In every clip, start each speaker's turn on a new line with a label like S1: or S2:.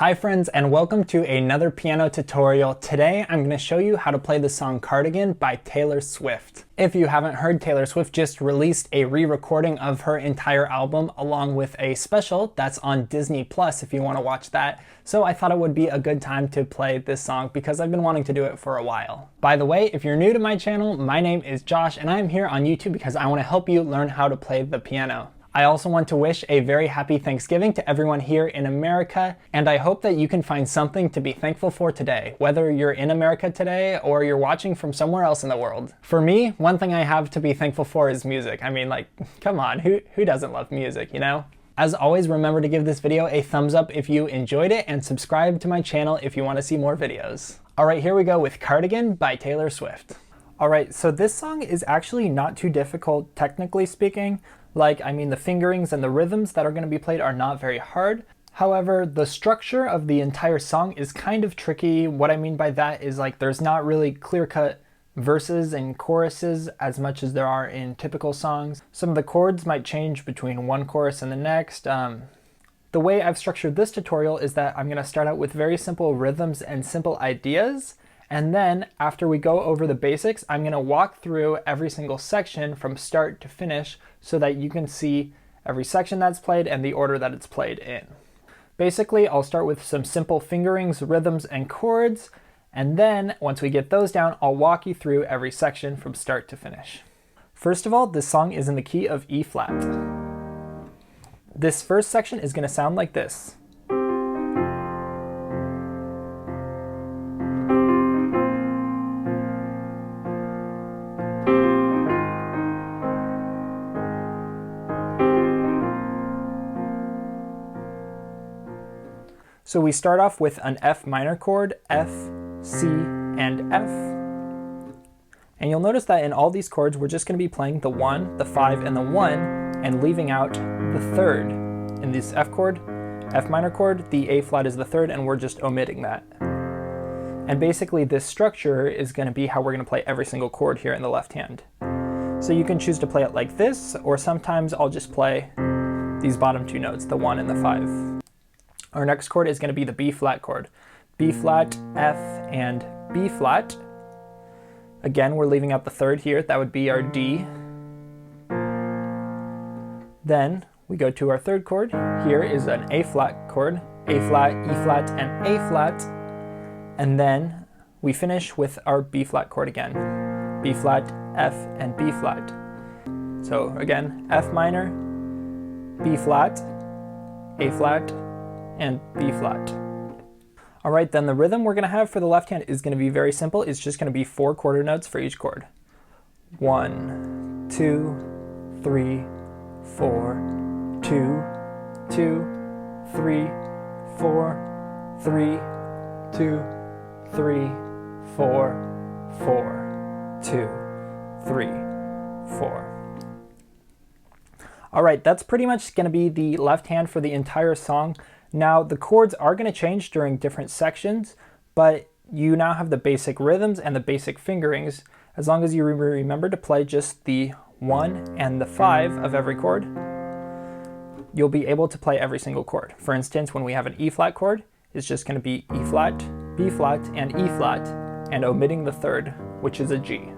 S1: Hi friends, and welcome to another piano tutorial. Today I'm going to show you how to play the song Cardigan by Taylor Swift. If you haven't heard, Taylor Swift just released a re-recording of her entire album along with a special that's on Disney Plus if you want to watch that. So I thought it would be a good time to play this song because I've been wanting to do it for a while. By the way, if you're new to my channel, my name is Josh and I'm here on YouTube because I want to help you learn how to play the piano. I also want to wish a very happy Thanksgiving to everyone here in America, and I hope that you can find something to be thankful for today, whether you're in America today or you're watching from somewhere else in the world. For me, one thing I have to be thankful for is music. I mean, like, come on, who doesn't love music, you know? As always, remember to give this video a thumbs up if you enjoyed it and subscribe to my channel if you want to see more videos. All right, here we go with Cardigan by Taylor Swift. All right, so this song is actually not too difficult, technically speaking. The fingerings and the rhythms that are going to be played are not very hard. However, the structure of the entire song is kind of tricky. What I mean by that is there's not really clear-cut verses and choruses as much as there are in typical songs. Some of the chords might change between one chorus and the next. The way I've structured this tutorial is that I'm going to start out with very simple rhythms and simple ideas. And then after we go over the basics, I'm going to walk through every single section from start to finish so that you can see every section that's played and the order that it's played in. Basically, I'll start with some simple fingerings, rhythms, and chords. And then once we get those down, I'll walk you through every section from start to finish. First of all, this song is in the key of E flat. This first section is going to sound like this. So we start off with an F minor chord, F, C, and F. And you'll notice that in all these chords, we're just going to be playing the 1, the 5, and the 1, and leaving out the 3rd. In this F chord, F minor chord, the A flat is the 3rd, and we're just omitting that. And basically this structure is going to be how we're going to play every single chord here in the left hand. So you can choose to play it like this, or sometimes I'll just play these bottom two notes, the 1 and the 5. Our next chord is going to be the B flat chord. B flat, F, and B flat. Again, we're leaving out the 3rd here. That would be our D. Then we go to our 3rd chord. Here is an A flat chord. A flat, E flat, and A flat. And then we finish with our B flat chord again. B flat, F, and B flat. So again, F minor, B flat, A flat, and B flat. All right, then the rhythm we're going to have for the left hand is going to be very simple. It's just going to be 4 quarter notes for each chord. 1, 2, 3, 4, 2, 2, 3, 4, 3, 2, 3, 4, 4, 2, 3, 4. All right, that's pretty much going to be the left hand for the entire song. Now, the chords are going to change during different sections, but you now have the basic rhythms and the basic fingerings. As long as you remember to play just the 1 and the 5 of every chord, you'll be able to play every single chord. For instance, when we have an E flat chord, it's just going to be E flat, B flat, and E flat, and omitting the 3rd, which is a G.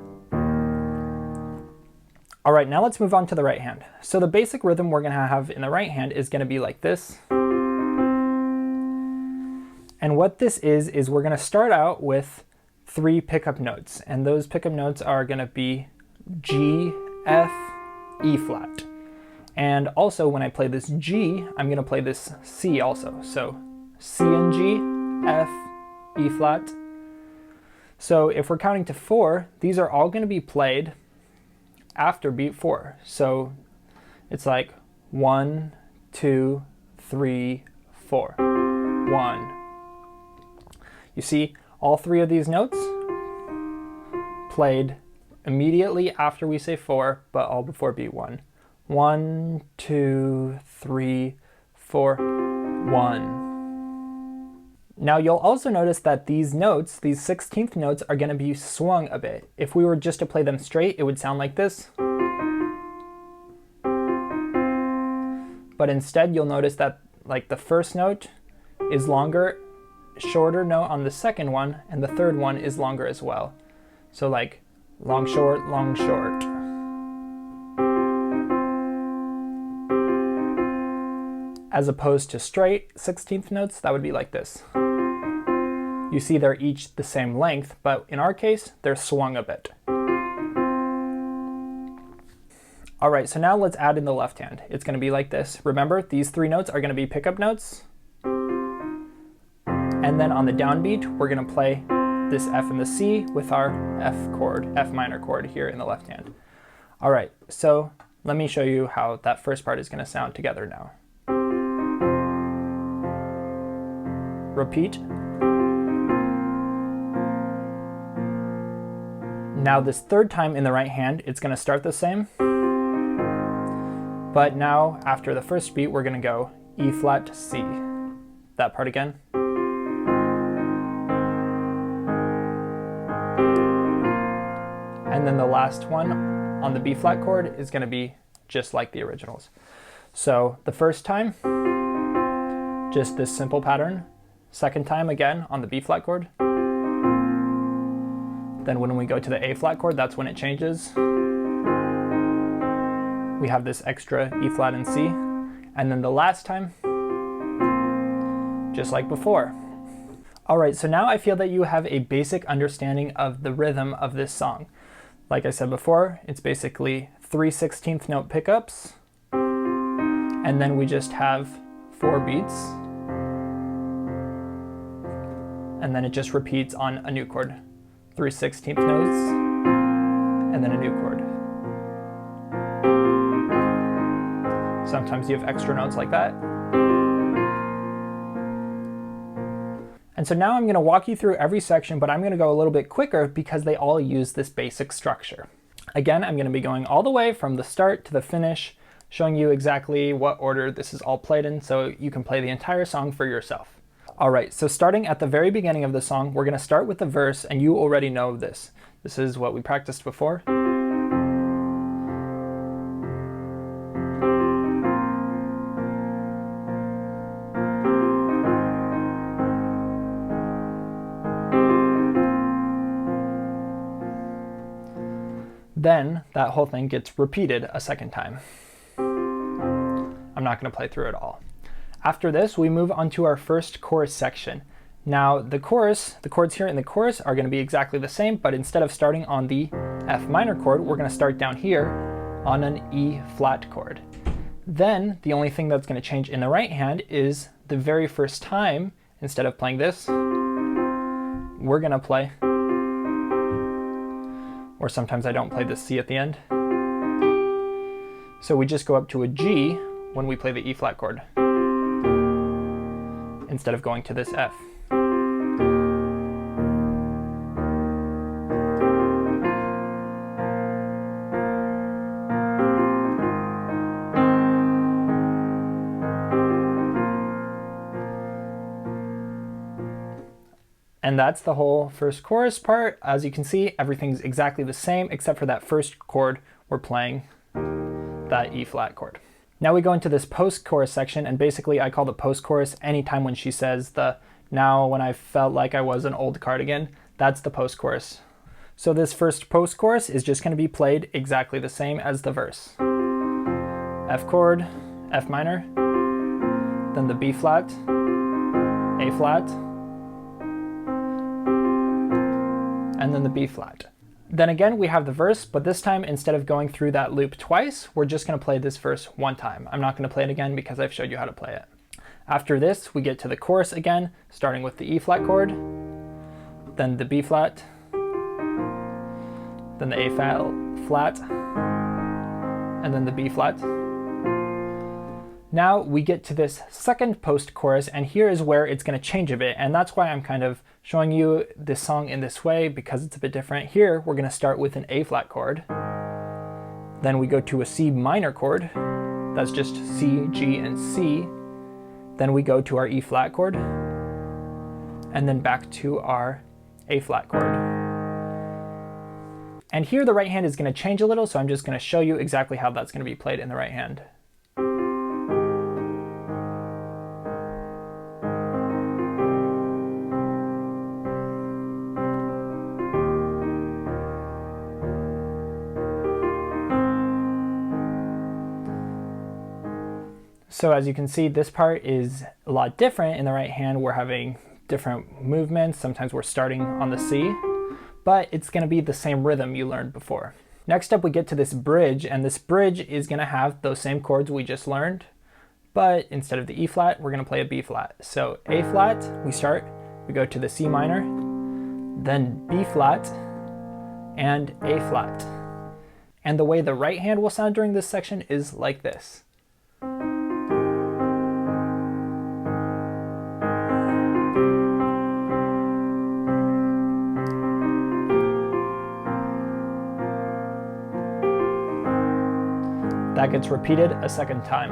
S1: All right, now let's move on to the right hand. So the basic rhythm we're going to have in the right hand is going to be like this. And what this is we're going to start out with 3 pickup notes. And those pickup notes are going to be G, F, E flat. And also when I play this G, I'm going to play this C also. So C and G, F, E flat. So if we're counting to 4, these are all going to be played after beat 4. So it's like 1, 2, 3, 4. 1. You see, all 3 of these notes played immediately after we say 4, but all before beat 1. 1, 2, 3, 4, 1. Now you'll also notice that these notes, these 16th notes, are going to be swung a bit. If we were just to play them straight, it would sound like this. But instead, you'll notice that the first note is longer, shorter note on the second one, and the third one is longer as well. So like long, short, long, short. As opposed to straight 16th notes, that would be like this. You see they're each the same length, but in our case, they're swung a bit. All right, so now let's add in the left hand. It's gonna be like this. Remember, these three notes are gonna be pickup notes. And then on the downbeat, we're gonna play this F and the C with our F chord, F minor chord here in the left hand. All right, so let me show you how that first part is gonna sound together now. Repeat. Now this third time in the right hand, it's gonna start the same. But now, after the first beat, we're gonna go E flat, C. That part again. And then the last one on the B flat chord is gonna be just like the originals. So the first time, just this simple pattern. Second time again on the B flat chord. Then when we go to the A flat chord, that's when it changes. We have this extra E flat and C. And then the last time, just like before. All right, so now I feel that you have a basic understanding of the rhythm of this song. Like I said before, it's basically 3 16th note pickups, and then we just have 4 beats, and then it just repeats on a new chord. 3 16th notes, and then a new chord. Sometimes you have extra notes like that. And so now I'm going to walk you through every section, but I'm going to go a little bit quicker because they all use this basic structure. Again, I'm going to be going all the way from the start to the finish, showing you exactly what order this is all played in so you can play the entire song for yourself. All right, so starting at the very beginning of the song, we're going to start with the verse, and you already know this. This is what we practiced before. Then that whole thing gets repeated a second time. I'm not going to play through it all. After this, we move on to our first chorus section. Now the chords here in the chorus are going to be exactly the same, but instead of starting on the F minor chord, we're going to start down here on an E flat chord. Then the only thing that's going to change in the right hand is the very first time, instead of playing this, we're going to play, or sometimes I don't play the C at the end. So we just go up to a G when we play the E flat chord, instead of going to this F. And that's the whole first chorus part. As you can see, everything's exactly the same except for that first chord we're playing, that E flat chord. Now we go into this post-chorus section, and basically I call the post-chorus anytime when she says the "now when I felt like I was an old cardigan," that's the post-chorus. So this first post-chorus is just going to be played exactly the same as the verse. F chord, F minor, then the B flat, A flat, and then the B flat. Then again, we have the verse, but this time, instead of going through that loop twice, we're just going to play this verse one time. I'm not going to play it again because I've showed you how to play it. After this, we get to the chorus again, starting with the E flat chord, then the B flat, then the A flat, and then the B flat. Now we get to this second post-chorus, and here is where it's going to change a bit, and that's why I'm kind of showing you this song in this way, because it's a bit different. Here we're going to start with an A flat chord, then we go to a C minor chord, that's just C, G, and C, then we go to our E flat chord, and then back to our A flat chord. And here the right hand is going to change a little, so I'm just going to show you exactly how that's going to be played in the right hand. So as you can see, this part is a lot different. In the right hand, we're having different movements. Sometimes we're starting on the C, but it's going to be the same rhythm you learned before. Next up, we get to this bridge, and this bridge is going to have those same chords we just learned, but instead of the E flat, we're going to play a B flat. So A flat, we go to the C minor, then B flat, and A flat. And the way the right hand will sound during this section is like this. That gets repeated a second time.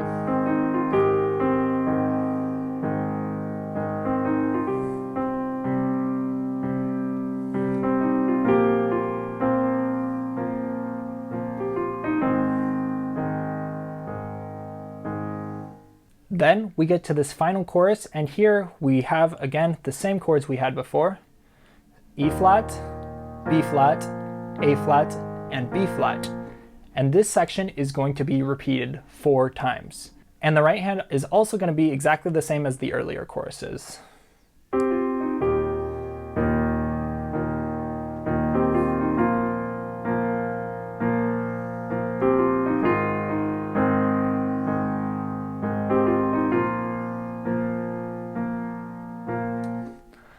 S1: Then we get to this final chorus, and here we have again the same chords we had before. E flat, B flat, A flat, and B flat. And this section is going to be repeated 4 times. And the right hand is also going to be exactly the same as the earlier choruses.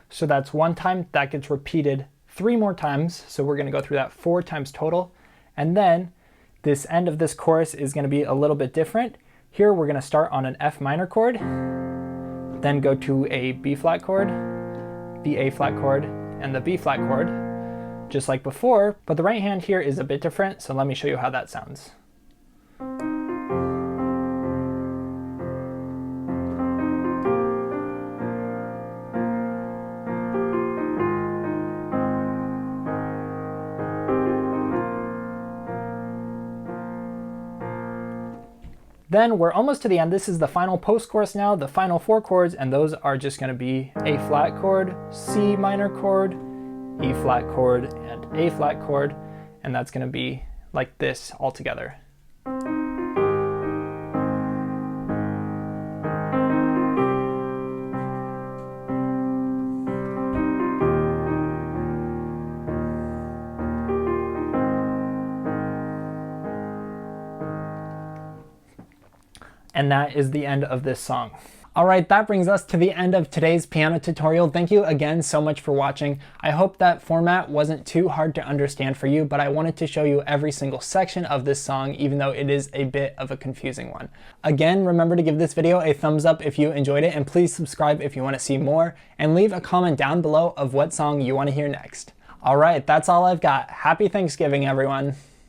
S1: So that's 1 time. That gets repeated 3 more times. So we're going to go through that 4 times total. And then this end of this chorus is going to be a little bit different. Here we're going to start on an F minor chord, then go to a B flat chord, the A flat chord, and the B flat chord, just like before, but the right hand here is a bit different, so let me show you how that sounds. Then we're almost to the end. This is the final post-chorus now, the final 4 chords, and those are just going to be A flat chord, C minor chord, E flat chord, and A flat chord, and that's going to be like this all together. And that is the end of this song. All right, that brings us to the end of today's piano tutorial. Thank you again so much for watching. I hope that format wasn't too hard to understand for you, but I wanted to show you every single section of this song, even though it is a bit of a confusing one. Again, remember to give this video a thumbs up if you enjoyed it, and please subscribe if you want to see more, and leave a comment down below of what song you want to hear next. All right, that's all I've got. Happy Thanksgiving, everyone.